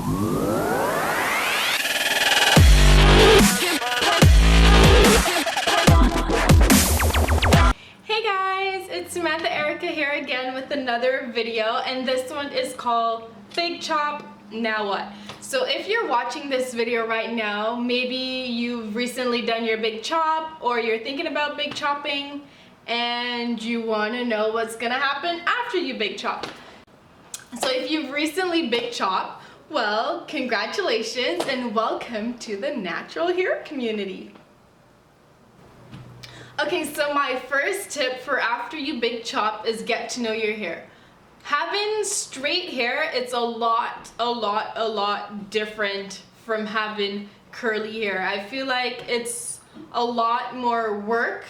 Hey guys, it's Samantha Erica here again with another video, and this one is called Big Chop, Now What? So if you're watching this video right now, maybe you've recently done your big chop or you're thinking about big chopping and you want to know what's gonna happen after you big chop. So if you've recently big chopped, well, congratulations and welcome to the natural hair community. Okay, so my first tip for after you big chop is get to know your hair. Having straight hair, it's a lot different from having curly hair. I feel like it's a lot more work.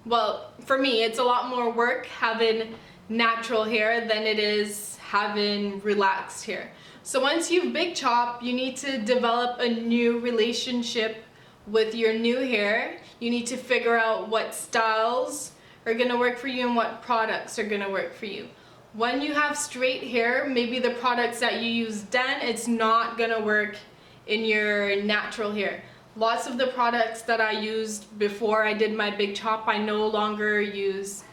Well, for me, it's a lot more work having natural hair than it is having relaxed hair. So once you've big chop, you need to develop a new relationship with your new hair. You need to figure out what styles are gonna work for you and what products are gonna work for you. When you have straight hair, maybe the products that you use then, it's not gonna work in your natural hair. Lots of the products that I used before I did my big chop, I no longer use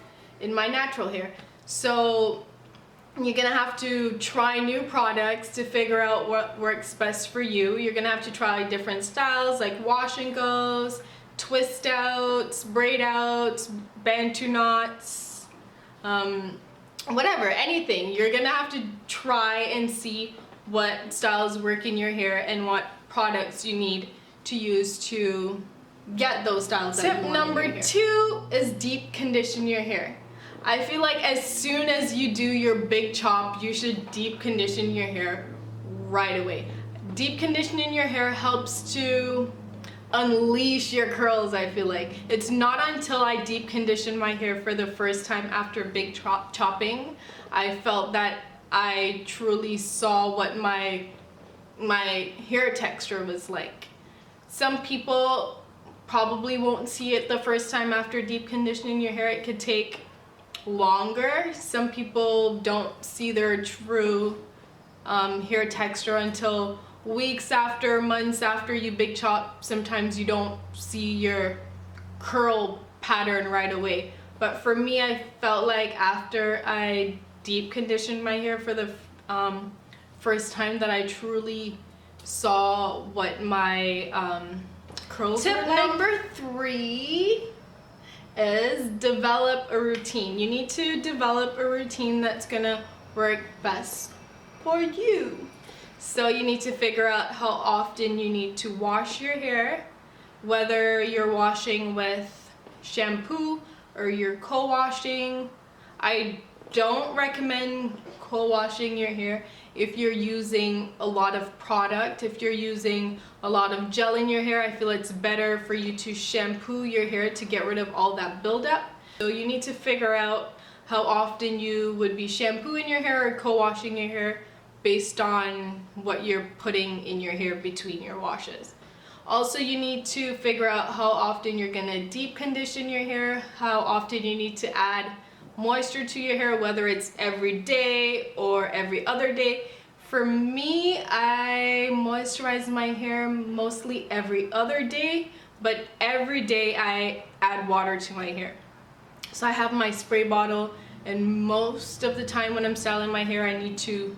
in my natural hair. So you're gonna have to try new products to figure out what works best for you. You're gonna have to try different styles like wash and goes, twist outs, braid outs, bantu knots, whatever, anything. You're gonna have to try and see what styles work in your hair and what products you need to use to get those styles that you want. Tip number 2 is deep condition your hair. I feel like as soon as you do your big chop, you should deep condition your hair right away. Deep conditioning your hair helps to unleash your curls, I feel like. It's not until I deep conditioned my hair for the first time after big chopping, I felt that I truly saw what my hair texture was like. Some people probably won't see it the first time after deep conditioning your hair. It could take longer. Some people don't see their true hair texture until weeks after, months after you big chop. Sometimes you don't see your curl pattern right away. But for me, I felt like after I deep conditioned my hair for the first time that I truly saw what my curls were like. Tip number 3 is develop a routine. You need to develop a routine that's gonna work best for you. So you need to figure out how often you need to wash your hair, whether you're washing with shampoo or you're co-washing. I don't recommend co-washing your hair if you're using a lot of product. If you're using a lot of gel in your hair, I feel it's better for you to shampoo your hair to get rid of all that buildup. So you need to figure out how often you would be shampooing your hair or co-washing your hair based on what you're putting in your hair between your washes. Also, you need to figure out how often you're gonna deep condition your hair, how often you need to add moisture to your hair, whether it's every day or every other day. For me, I moisturize my hair mostly every other day, but every day I add water to my hair. So I have my spray bottle, and most of the time when I'm styling my hair, I need to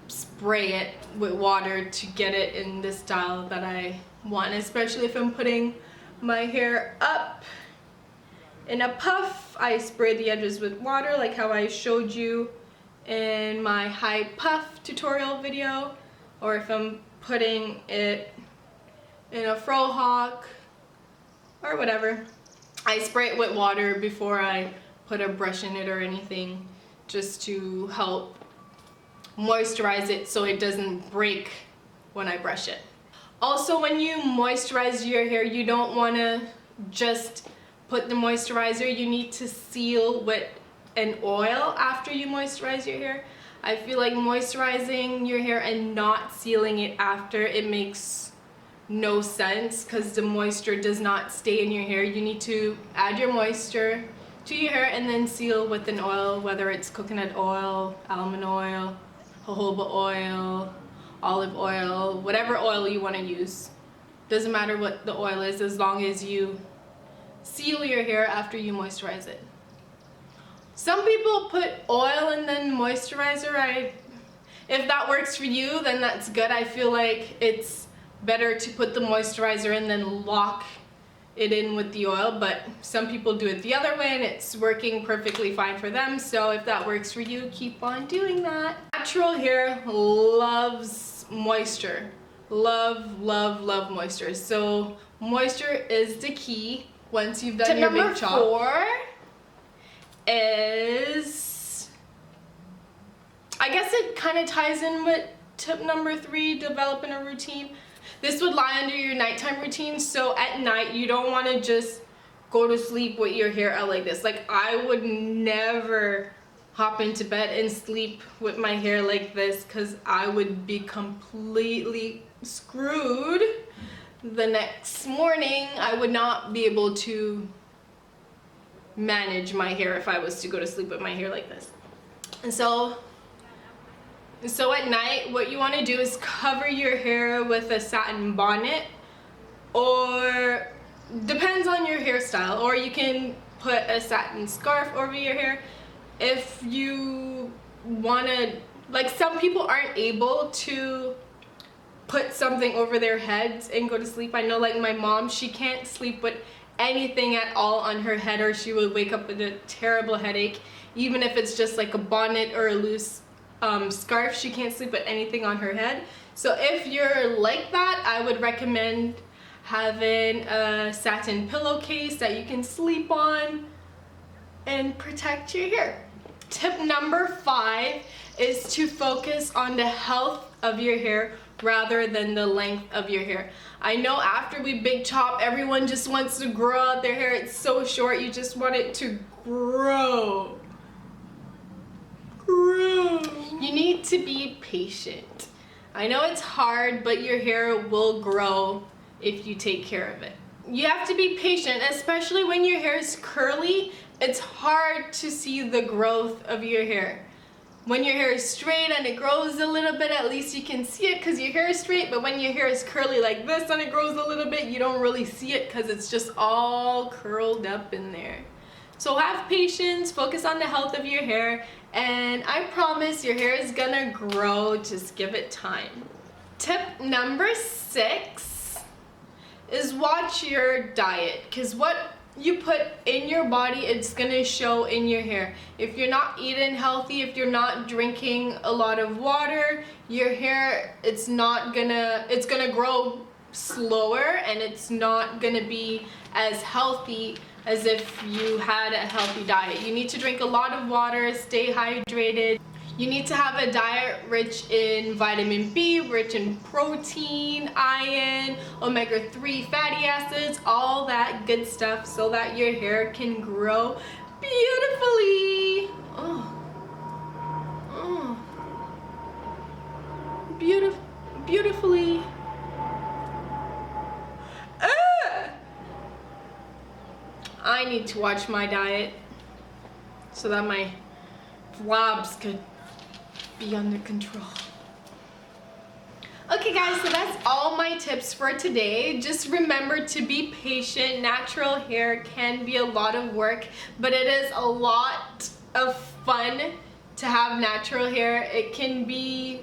spray it with water to get it in the style that I want, especially if I'm putting my hair up in a puff. I spray the edges with water like how I showed you in my high puff tutorial video, or if I'm putting it in a fro hawk or whatever, I spray it with water before I put a brush in it or anything, just to help moisturize it so it doesn't break when I brush it. Also, when you moisturize your hair, you don't want to just put the moisturizer. You need to seal with an oil after you moisturize your hair. I feel like moisturizing your hair and not sealing it after, it makes no sense because the moisture does not stay in your hair. You need to add your moisture to your hair and then seal with an oil, whether it's coconut oil, almond oil, jojoba oil, olive oil, whatever oil you want to use. Doesn't matter what the oil is, as long as you seal your hair after you moisturize it. Some people put oil and then moisturizer. If that works for you, then that's good. I feel like it's better to put the moisturizer and then lock it in with the oil, but some people do it the other way and it's working perfectly fine for them. So if that works for you, keep on doing that. Natural hair loves moisture. Love, love, love moisture. So moisture is the key once you've done your big chop. Number 4 is, I guess it kind of ties in with tip number 3, developing a routine. This would lie under your nighttime routine. So at night, you don't want to just go to sleep with your hair out like this. Like, I would never hop into bed and sleep with my hair like this, because I would be completely screwed the next morning. I would not be able to manage my hair if I was to go to sleep with my hair like this. And so at night, what you want to do is cover your hair with a satin bonnet, or depends on your hairstyle, or you can put a satin scarf over your hair. If you want to, like, some people aren't able to put something over their heads and go to sleep. I know, like, my mom, she can't sleep with anything at all on her head, or she would wake up with a terrible headache. Even if it's just like a bonnet or a loose scarf, she can't sleep with anything on her head. So if you're like that, I would recommend having a satin pillowcase that you can sleep on and protect your hair. Tip number 5 is to focus on the health of your hair rather than the length of your hair. I know after we big chop, everyone just wants to grow out their hair. It's so short, you just want it to grow. You need to be patient. I know it's hard, but your hair will grow if you take care of it. You have to be patient, especially when your hair is curly. It's hard to see the growth of your hair. When your hair is straight and it grows a little bit, at least you can see it because your hair is straight. But when your hair is curly like this and it grows a little bit, you don't really see it because it's just all curled up in there. So have patience, focus on the health of your hair, and I promise your hair is gonna grow. Just give it time. Tip number 6 is watch your diet, because what you put in your body, it's gonna show in your hair. If you're not eating healthy, if you're not drinking a lot of water, your hair, it's gonna grow slower, and it's not gonna be as healthy as if you had a healthy diet. You need to drink a lot of water, stay hydrated. You need to have a diet rich in vitamin B, rich in protein, iron, omega-3 fatty acids, all that good stuff, so that your hair can grow beautifully. Beautifully. I need to watch my diet so that my flabs could be under control. Okay guys, so that's all my tips for today. Just remember to be patient. Natural hair can be a lot of work, but it is a lot of fun to have natural hair. It can be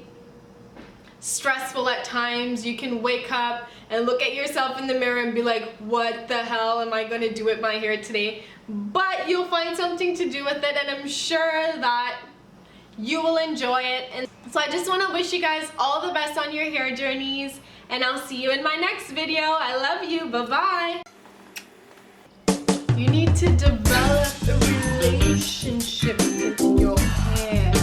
stressful at times. You can wake up and look at yourself in the mirror and be like, what the hell am I gonna do with my hair today? But you'll find something to do with it, and I'm sure that you will enjoy it. And so I just want to wish you guys all the best on your hair journeys, and I'll see you in my next video. I love you. Bye-bye. You need to develop a relationship with your hair.